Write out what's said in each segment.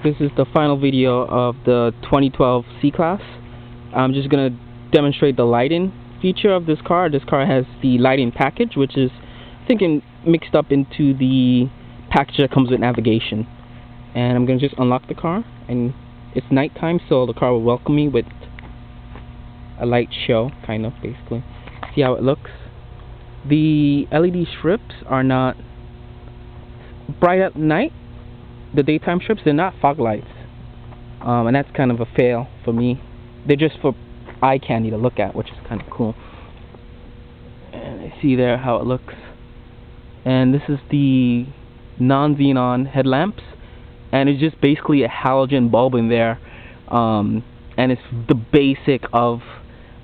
This is the final video of the 2012 C-Class. I'm just going to demonstrate the lighting feature of this car. This car has the lighting package, which is, I think, mixed up into the package that comes with navigation. And I'm going to just unlock the car, and it's nighttime, so the car will welcome me with a light show, kind of, basically. See how it looks? The LED strips are not bright at night. The daytime strips, they're not fog lights, and that's kind of a fail for me. They're just for eye candy to look at, which is kind of cool. And I see there how it looks. And this is the non-xenon headlamps, and it's just basically a halogen bulb in there, and it's the basic of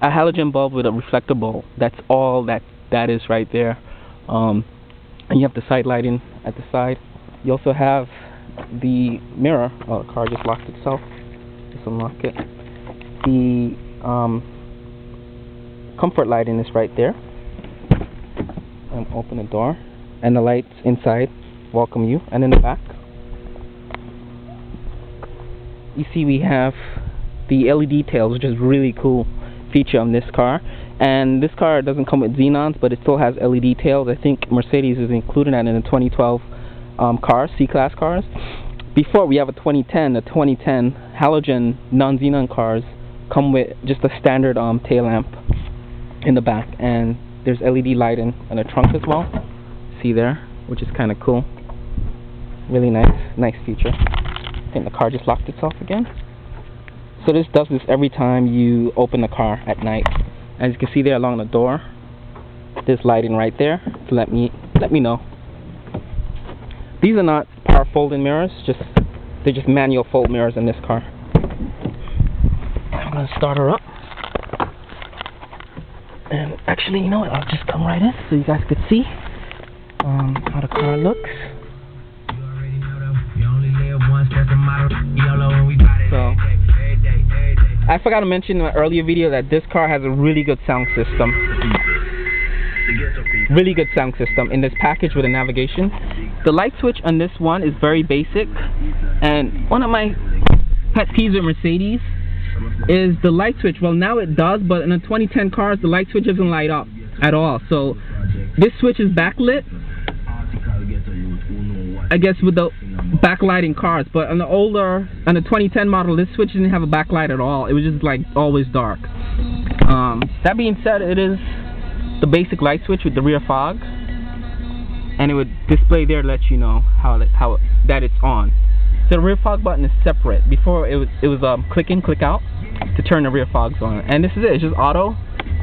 a halogen bulb with a reflector bulb. That's all that is right there. And you have the side lighting at the side. You also have the mirror. Oh, the car just locked itself. Just unlock it. The comfort lighting is right there. And open the door, and the lights inside welcome you. And in the back, you see we have the LED tails, which is really cool feature on this car. And this car doesn't come with xenons, but it still has LED tails. I think Mercedes is including that in the 2012 cars, C-Class cars. Before, we have a 2010. The 2010 halogen non-xenon cars come with just a standard tail lamp in the back, and there's LED lighting in the trunk as well. See there, which is kind of cool. Really nice feature. I think the car just locked itself again. So this does this every time you open the car at night. As you can see there along the door, there's lighting right there to let me know. These are not power folding mirrors, they're just manual fold mirrors in this car. I'm gonna start her up. And actually, you know what? I'll just come right in so you guys could see how the car looks. So, I forgot to mention in my earlier video that this car has a really good sound system. Really good sound system in this package with a navigation. The light switch on this one is very basic, and one of my pet peeves with Mercedes is the light switch. Well, now it does, but in the 2010 cars the light switch doesn't light up at all. So this switch is backlit, I guess, with the backlighting cars, but on the 2010 model, this switch didn't have a backlight at all. It was just like always dark. That being said, it is the basic light switch with the rear fog, and it would display there to let you know that it's on. So the rear fog button is separate. Before it was click in, click out to turn the rear fogs on, and this is it. It's just auto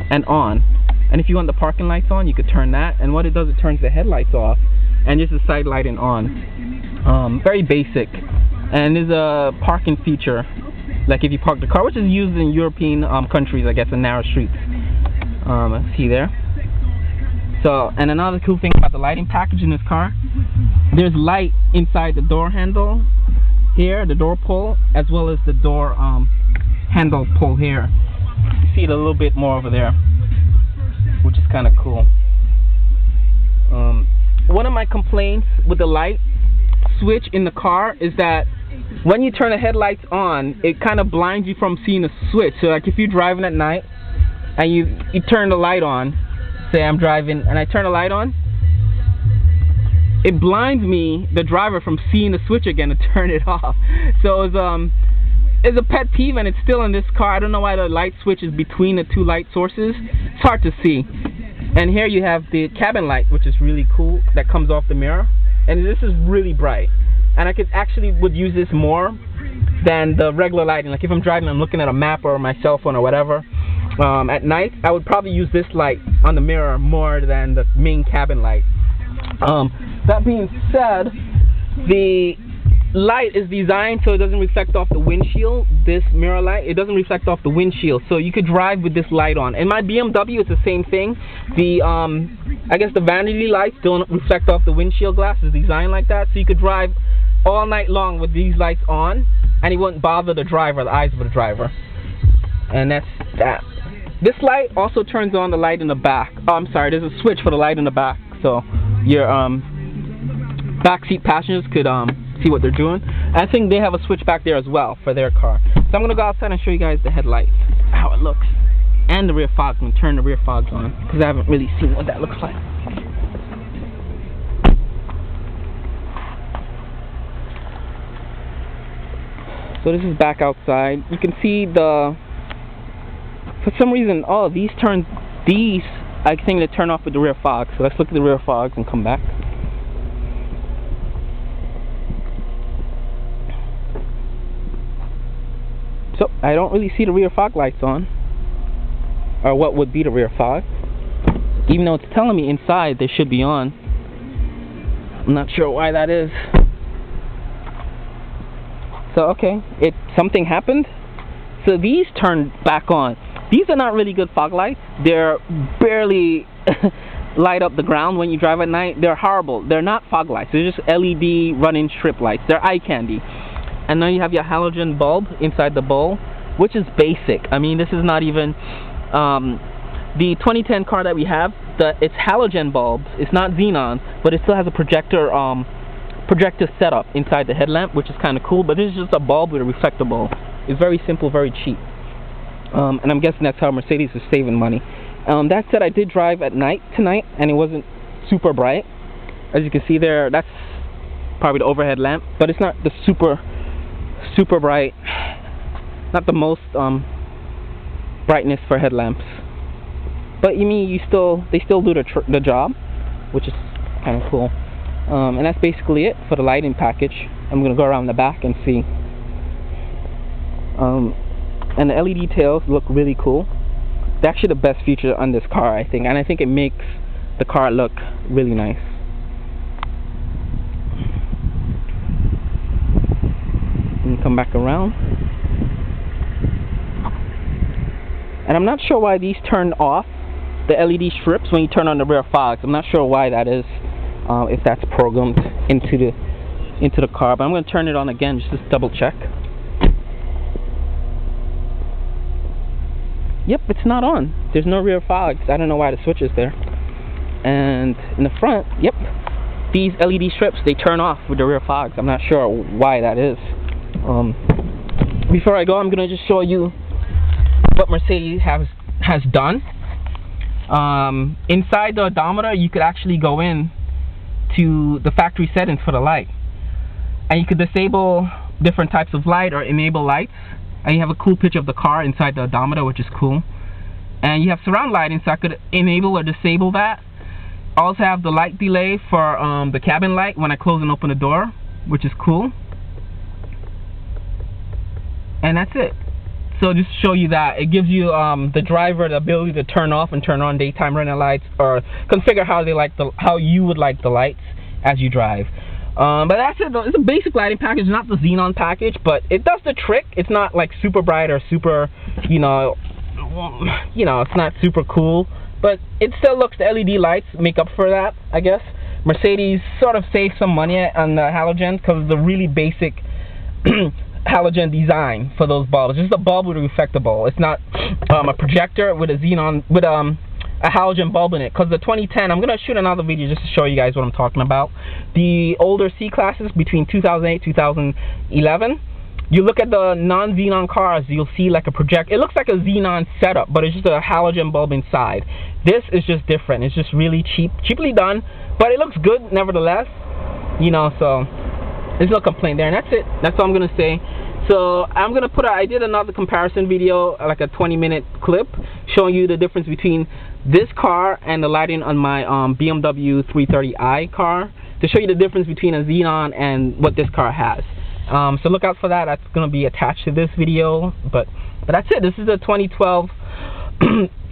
and on. And if you want the parking lights on, you could turn that, and what it does, it turns the headlights off and just the side lighting on. Very basic, and there's a parking feature, like if you park the car, which is used in European countries, I guess, in narrow streets. See there. So, and another cool thing about the lighting package in this car, there's light inside the door handle here, the door pull, as well as the door handle pull here. You see it a little bit more over there, which is kind of cool. One of my complaints with the light switch in the car is that when you turn the headlights on, it kind of blinds you from seeing the switch. So like if you're driving at night and you turn the light on, say I'm driving and I turn the light on, it blinds me, the driver, from seeing the switch again to turn it off. So it's a pet peeve, and it's still in this car. I don't know why the light switch is between the two light sources. It's hard to see. And here you have the cabin light, which is really cool, that comes off the mirror, and this is really bright. And I would use this more than the regular lighting. Like if I'm driving, I'm looking at a map or my cell phone or whatever. At night, I would probably use this light on the mirror more than the main cabin light. That being said, the light is designed so it doesn't reflect off the windshield. This mirror light, it doesn't reflect off the windshield, so you could drive with this light on. In my BMW, it's the same thing. The I guess the vanity lights don't reflect off the windshield glass. It's designed like that, so you could drive all night long with these lights on, and it wouldn't bother the driver, the eyes of the driver. And that's that. This light also turns on the light in the back. Oh, I'm sorry, there's a switch for the light in the back, so your backseat passengers could see what they're doing. I think they have a switch back there as well for their car. So I'm gonna go outside and show you guys the headlights, how it looks, and the rear fog. I'm gonna turn the rear fogs on because I haven't really seen what that looks like. So this is back outside. You can see for some reason, these I think they turn off with the rear fog. So let's look at the rear fogs and come back. So I don't really see the rear fog lights on, or what would be the rear fog, even though it's telling me inside they should be on. I'm not sure why that is. So okay, something happened. So these turned back on. These are not really good fog lights. They're barely light up the ground when you drive at night. They're horrible. They're not fog lights. They're just LED running strip lights. They're eye candy. And then you have your halogen bulb inside the bowl, which is basic. I mean, this is not even the 2010 car that we have. It's halogen bulbs. It's not xenon, but it still has a projector setup inside the headlamp, which is kind of cool. But this is just a bulb with a reflector bulb. It's very simple, very cheap. And I'm guessing that's how Mercedes is saving money. That said, I did drive at night tonight, and it wasn't super bright. As you can see there, that's probably the overhead lamp, but it's not the super bright, not the most brightness for headlamps. But they still do the job, which is kind of cool. And that's basically it for the lighting package. I'm gonna go around the back and see. And the LED tails look really cool. It's actually the best feature on this car, I think, and I think it makes the car look really nice. And come back around. And I'm not sure why these turn off, the LED strips, when you turn on the rear fogs. I'm not sure why that is, if that's programmed into the car. But I'm going to turn it on again just to double check. Yep, it's not on. There's no rear fogs. I don't know why the switch is there. And in the front, yep, these LED strips, they turn off with the rear fogs. I'm not sure why that is. Before I go, I'm going to just show you what Mercedes has done. Inside the odometer, you could actually go in to the factory settings for the light. And you could disable different types of light or enable lights. And you have a cool picture of the car inside the odometer, which is cool. And you have surround lighting, so I could enable or disable that. I also have the light delay for the cabin light when I close and open the door, which is cool. And that's it. So just to show you that, it gives you the driver the ability to turn off and turn on daytime running lights, or configure how you would like the lights as you drive. But that's it. It's a basic lighting package, not the Xenon package, but it does the trick. It's not like super bright or super, it's not super cool, but it still looks, the LED lights make up for that, I guess. Mercedes sort of saved some money on the halogen because of the really basic halogen design for those bulbs. It's just a bulb with a reflector bulb. It's not a projector with a xenon, with a halogen bulb in it. Because the 2010, I'm going to shoot another video just to show you guys what I'm talking about. The older C-classes between 2008 2011, you look at the non-xenon cars, you'll see like a projector. It looks like a xenon setup, but it's just a halogen bulb inside. This is just different. It's just really cheaply done, but it looks good nevertheless. So there's no complaint there, and that's it. That's all I'm going to say. So I'm going to I did another comparison video, like a 20-minute clip, showing you the difference between this car and the lighting on my BMW 330i car, to show you the difference between a Xenon and what this car has. So look out for that. That's going to be attached to this video. But that's it. This is a 2012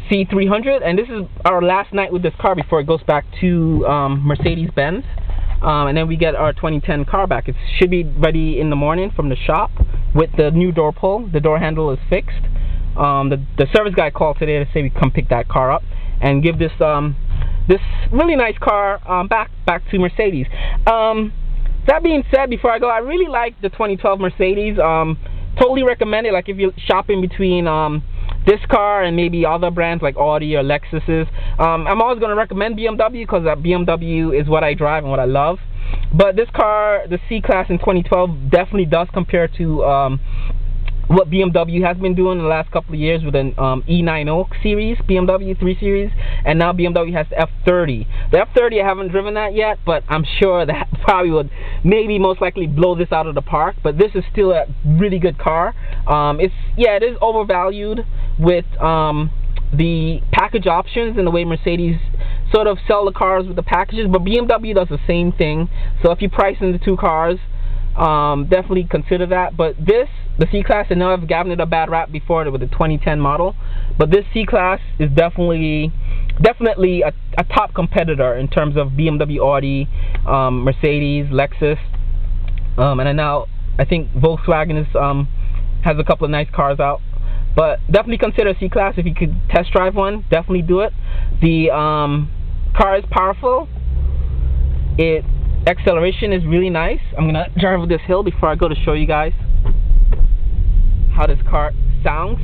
C300, and this is our last night with this car before it goes back to Mercedes-Benz. And then we get our 2010 car back. It should be ready in the morning from the shop with the new door pull. The door handle is fixed. The service guy called today to say we come pick that car up and give this this really nice car back to Mercedes. That being said, before I go, I really like the 2012 Mercedes. Totally recommend it. Like if you're shopping between this car and maybe other brands like Audi or Lexuses, I'm always going to recommend BMW because BMW is what I drive and what I love. But this car, the C-Class in 2012, definitely does compare to what BMW has been doing in the last couple of years with an E90 series, BMW 3 Series, and now BMW has the F30. The F30, I haven't driven that yet, but I'm sure that probably would maybe most likely blow this out of the park. But this is still a really good car. It is overvalued with the package options and the way Mercedes sort of sell the cars with the packages, but BMW does the same thing. So if you price in the two cars, definitely consider that. But this, the C-Class, I know I've given it a bad rap before with the 2010 model, but this C-Class is definitely a top competitor in terms of BMW, Audi, Mercedes, Lexus, and I think Volkswagen is has a couple of nice cars out. But definitely consider C-Class. If you could test drive one, definitely do it. The car is powerful. Acceleration is really nice. I'm gonna drive over this hill before I go to show you guys how this car sounds.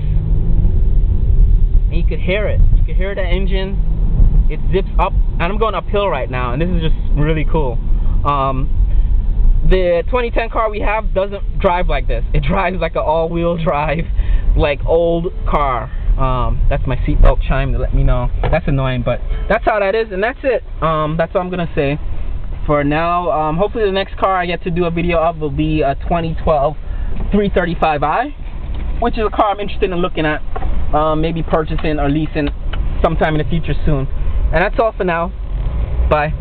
And you could hear it. You can hear the engine. It zips up, and I'm going uphill right now, and this is just really cool. The 2010 car we have doesn't drive like this. It drives like an all-wheel drive, like old car. That's my seatbelt chime to let me know. That's annoying, but that's how that is, and that's it. That's all I'm gonna say for now. Hopefully the next car I get to do a video of will be a 2012 335i, which is a car I'm interested in looking at, maybe purchasing or leasing sometime in the future soon. And that's all for now. Bye.